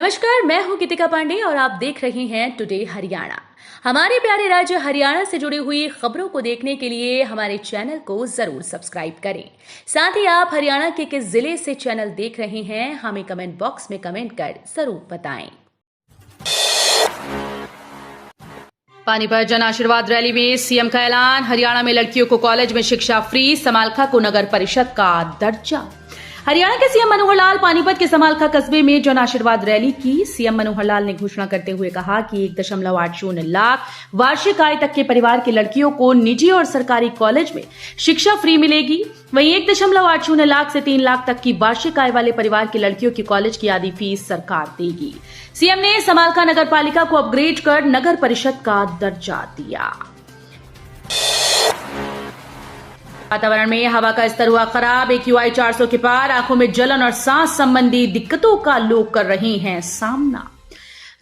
नमस्कार, मैं हूं गीतिका पांडे और आप देख रहे हैं टुडे हरियाणा। हमारे प्यारे राज्य हरियाणा से जुड़ी हुई खबरों को देखने के लिए हमारे चैनल को जरूर सब्सक्राइब करें। साथ ही आप हरियाणा के किस जिले से चैनल देख रहे हैं हमें कमेंट बॉक्स में कमेंट कर जरूर बताएं। पानीपत जन आशीर्वाद रैली में सीएम का ऐलान, हरियाणा में लड़कियों को कॉलेज में शिक्षा फ्री, समालखा को नगर परिषद का दर्जा। हरियाणा के सीएम मनोहर लाल पानीपत के समालखा कस्बे में जन आशीर्वाद रैली की। सीएम मनोहर लाल ने घोषणा करते हुए कहा कि 1.80 लाख वार्षिक आय तक के परिवार की लड़कियों को निजी और सरकारी कॉलेज में शिक्षा फ्री मिलेगी। वहीं 1.80 लाख से 3 लाख तक की वार्षिक आय वाले परिवार की लड़कियों की कॉलेज की आधी फीस सरकार देगी। सीएम ने समालखा नगर पालिका को अपग्रेड कर नगर परिषद का दर्जा दिया। वातावरण में हवा का स्तर हुआ खराब, AQI 400 के पार, आंखों में जलन और सांस संबंधी दिक्कतों का लोग कर रहे हैं सामना।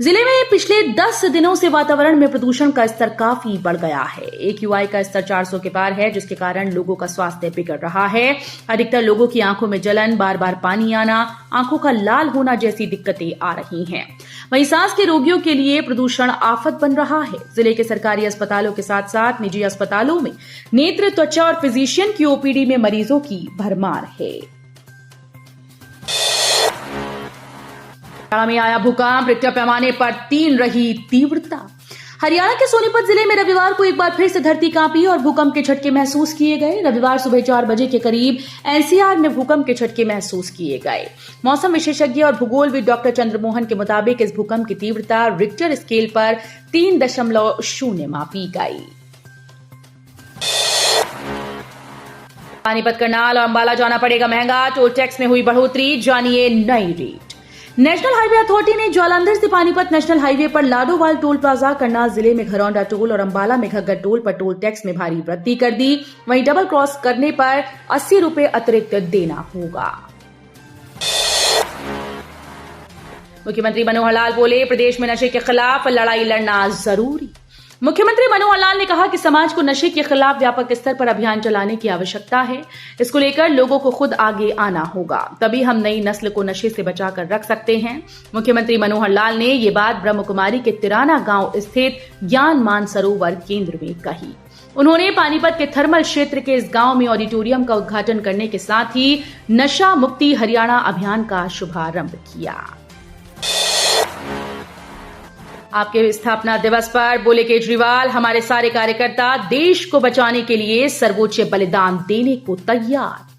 जिले में पिछले 10 दिनों से वातावरण में प्रदूषण का स्तर काफी बढ़ गया है। AQI का स्तर 400 के पार है, जिसके कारण लोगों का स्वास्थ्य बिगड़ रहा है। अधिकतर लोगों की आंखों में जलन, बार बार पानी आना, आंखों का लाल होना जैसी दिक्कतें आ रही हैं। वहीं सांस के रोगियों के लिए प्रदूषण आफत बन रहा है। जिले के सरकारी अस्पतालों के साथ साथ निजी अस्पतालों में नेत्र, त्वचा और फिजिशियन की OPD में मरीजों की भरमार है। हरियाणा में आया भूकंप, रिक्टर पैमाने पर 3 रही तीव्रता। हरियाणा के सोनीपत जिले में रविवार को एक बार फिर से धरती कांपी और भूकंप के झटके महसूस किए गए। रविवार सुबह 4 बजे के करीब NCR में भूकंप के झटके महसूस किए गए। मौसम विशेषज्ञ और भूगोलविद डॉक्टर चंद्रमोहन के मुताबिक इस भूकंप की तीव्रता रिक्टर स्केल पर 3.0 मापी गई। पानीपत, करनाल और अंबाला जाना पड़ेगा महंगा, टोल टैक्स में हुई बढ़ोतरी, जानिए नई रेट। नेशनल हाईवे अथॉरिटी ने ज्वालांधर से पानीपत नेशनल हाईवे पर लाडोवाल टोल प्लाजा, करनाल जिले में घरौंडा टोल और अंबाला में घग्गर टोल पर टोल टैक्स में भारी वृद्धि कर दी। वहीं डबल क्रॉस करने पर 80 रुपए अतिरिक्त देना होगा। मुख्यमंत्री मनोहर लाल बोले, प्रदेश में नशे के खिलाफ लड़ाई लड़ना जरूरी। मुख्यमंत्री मनोहर लाल ने कहा कि समाज को नशे के खिलाफ व्यापक स्तर पर अभियान चलाने की आवश्यकता है। इसको लेकर लोगों को खुद आगे आना होगा, तभी हम नई नस्ल को नशे से बचाकर रख सकते हैं। मुख्यमंत्री मनोहर लाल ने ये बात ब्रह्म कुमारी के तिराना गांव स्थित ज्ञान मानसरोवर केंद्र में कही। उन्होंने पानीपत के थर्मल क्षेत्र के इस गांव में ऑडिटोरियम का उद्घाटन करने के साथ ही नशा मुक्ति हरियाणा अभियान का शुभारंभ किया। आपके स्थापना दिवस पर बोले केजरीवाल, हमारे सारे कार्यकर्ता देश को बचाने के लिए सर्वोच्च बलिदान देने को तैयार।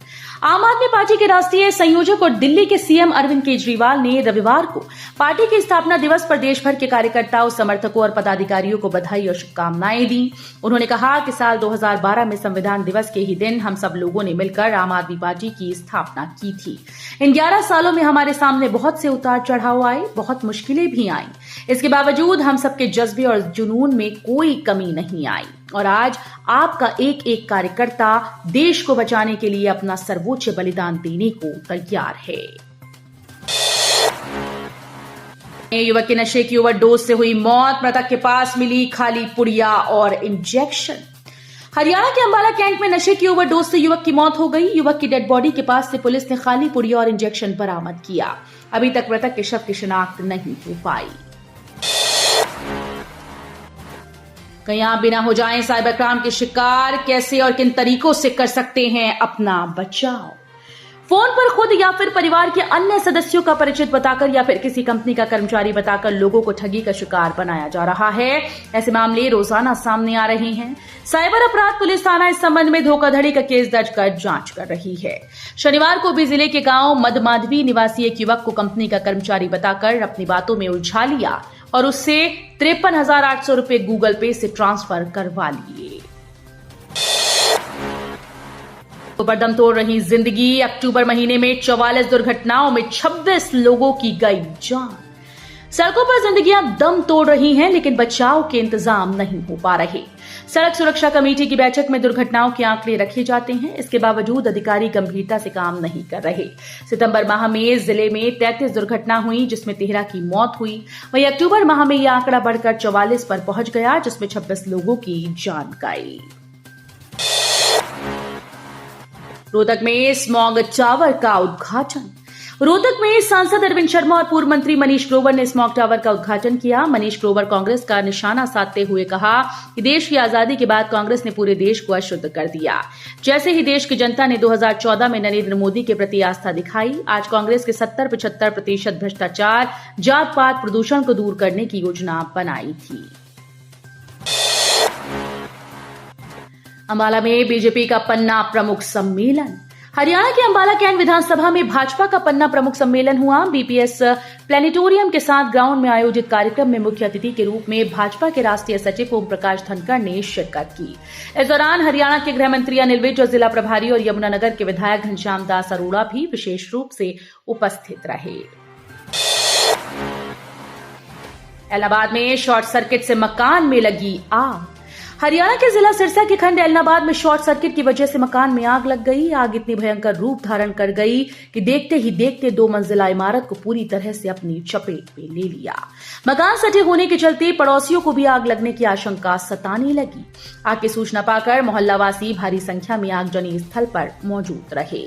आम आदमी पार्टी के राष्ट्रीय संयोजक और दिल्ली के सीएम अरविंद केजरीवाल ने रविवार को पार्टी के स्थापना दिवस पर देश भर के कार्यकर्ताओं, समर्थकों और पदाधिकारियों को बधाई और शुभकामनाएं दी। उन्होंने कहा कि साल 2012 में संविधान दिवस के ही दिन हम सब लोगों ने मिलकर आम आदमी पार्टी की स्थापना की थी। इन 11 सालों में हमारे सामने बहुत से उतार चढ़ाव आए, बहुत मुश्किलें भी आईं। इसके बावजूद हम सबके जज्बे और जुनून में कोई कमी नहीं आई और आज आपका एक एक कार्यकर्ता देश को बचाने के लिए अपना सर्वोच्च बलिदान देने को तैयार है। युवक के नशे की ओवरडोज से हुई मौत, मृतक के पास मिली खाली पुड़िया और इंजेक्शन। हरियाणा के अंबाला कैंट में नशे की ओवरडोज से युवक की मौत हो गई। युवक की डेड बॉडी के पास से पुलिस ने खाली पुड़िया और इंजेक्शन बरामद किया। अभी तक मृतक के शव की शिनाख्त नहीं हो पाई। कहीं आप भी ना हो जाएं साइबर क्राइम के शिकार, कैसे और किन तरीकों से कर सकते हैं अपना बचाव। फोन पर खुद या फिर परिवार के अन्य सदस्यों का परिचित बताकर या फिर किसी कंपनी का कर्मचारी बताकर लोगों को ठगी का शिकार बनाया जा रहा है। ऐसे मामले रोजाना सामने आ रहे हैं। साइबर अपराध पुलिस थाना इस संबंध में धोखाधड़ी का केस दर्ज कर जांच कर रही है। शनिवार को भी जिले के गांव मदमाधवी निवासी एक युवक को कंपनी का कर्मचारी बताकर अपनी बातों में उलझा लिया और उससे 53,800 रुपए गूगल पे से ट्रांसफर करवा लिए। बरदम तोड़ रही जिंदगी, अक्टूबर महीने में 44 दुर्घटनाओं में 26 लोगों की गई जान। सड़कों पर जिंदगियां दम तोड़ रही हैं, लेकिन बचाव के इंतजाम नहीं हो पा रहे। सड़क सुरक्षा कमेटी की बैठक में दुर्घटनाओं के आंकड़े रखे जाते हैं, इसके बावजूद अधिकारी गंभीरता से काम नहीं कर रहे। सितंबर माह में जिले में 33 दुर्घटना हुई, जिसमें 13 की मौत हुई। वहीं अक्टूबर माह में यह आंकड़ा बढ़कर 44 पर पहुंच गया, जिसमें 26 लोगों की जान गई। रोहतक में स्मॉग टावर का उद्घाटन। रोहतक में सांसद अरविंद शर्मा और पूर्व मंत्री मनीष ग्रोवर ने स्मॉग टावर का उद्घाटन किया। मनीष ग्रोवर कांग्रेस का निशाना साधते हुए कहा कि देश की आजादी के बाद कांग्रेस ने पूरे देश को अशुद्ध कर दिया। जैसे ही देश की जनता ने 2014 में नरेंद्र मोदी के प्रति आस्था दिखाई, आज कांग्रेस के 70-75% भ्रष्टाचार, जात पात, प्रदूषण को दूर करने की योजना बनाई थी। अंबाला में बीजेपी का पन्ना प्रमुख सम्मेलन। हरियाणा के अंबाला कैंट विधानसभा में भाजपा का पन्ना प्रमुख सम्मेलन हुआ। बीपीएस प्लेनेटोरियम के साथ ग्राउंड में आयोजित कार्यक्रम में मुख्य अतिथि के रूप में भाजपा के राष्ट्रीय सचिव ओम प्रकाश धनखड़ ने शिरकत की। इस दौरान हरियाणा के गृह मंत्री अनिल विज और जिला प्रभारी और यमुनानगर के विधायक घनश्याम दास अरोड़ा भी विशेष रूप से उपस्थित रहे। इलाहाबाद में शॉर्ट सर्किट से मकान में लगी आग। हरियाणा के जिला सिरसा के खंड एलनाबाद में शॉर्ट सर्किट की वजह से मकान में आग लग गई। आग इतनी भयंकर रूप धारण कर गई कि देखते ही देखते 2 मंजिला इमारत को पूरी तरह से अपनी चपेट में ले लिया। मकान सटे होने के चलते पड़ोसियों को भी आग लगने की आशंका सताने लगी। आग की सूचना पाकर मोहल्लावासी भारी संख्या में आगजनी स्थल पर मौजूद रहे।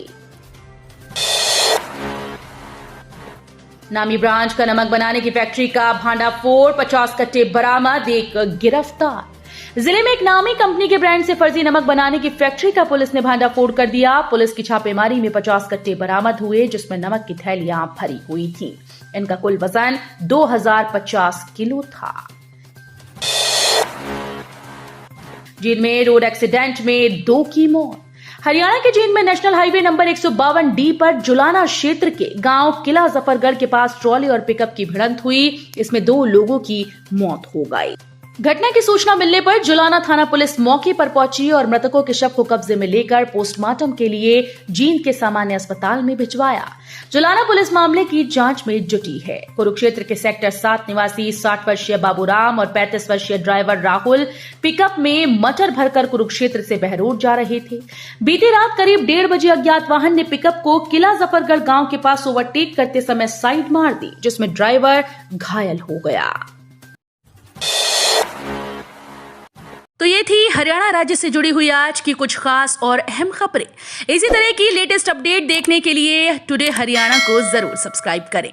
नामी ब्रांच का नमक बनाने की फैक्ट्री का भांडाफोड़, 50 कट्टे बरामद, एक गिरफ्तार। जिले में एक नामी कंपनी के ब्रांड से फर्जी नमक बनाने की फैक्ट्री का पुलिस ने भांडाफोड़ कर दिया। पुलिस की छापेमारी में 50 कट्टे बरामद हुए, जिसमें नमक की थैलियां भरी हुई थीं। इनका कुल वजन 2050 किलो था। जींद में रोड एक्सीडेंट में 2 की मौत। हरियाणा के जींद में नेशनल हाईवे नंबर 152D पर जुलाना क्षेत्र के गांव किला जफरगढ़ के पास ट्रॉली और पिकअप की भिड़ंत हुई। इसमें 2 लोगों की मौत हो गई। घटना की सूचना मिलने पर जुलाना थाना पुलिस मौके पर पहुंची और मृतकों के शव को कब्जे में लेकर पोस्टमार्टम के लिए जींद के सामान्य अस्पताल में भिजवाया। जुलाना पुलिस मामले की जांच में जुटी है। कुरुक्षेत्र के सेक्टर 7 निवासी 60 वर्षीय बाबूराम और 35 वर्षीय ड्राइवर राहुल पिकअप में मटर भरकर कुरुक्षेत्र से बहरोड जा रहे थे। बीती रात करीब 1:30 बजे अज्ञात वाहन ने पिकअप को किला जफरगढ़ गांव के पास ओवरटेक करते समय साइड मार दी, जिसमें ड्राइवर घायल हो गया। तो ये थी हरियाणा राज्य से जुड़ी हुई आज की कुछ खास और अहम खबरें। इसी तरह की लेटेस्ट अपडेट देखने के लिए टुडे हरियाणा को जरूर सब्सक्राइब करें।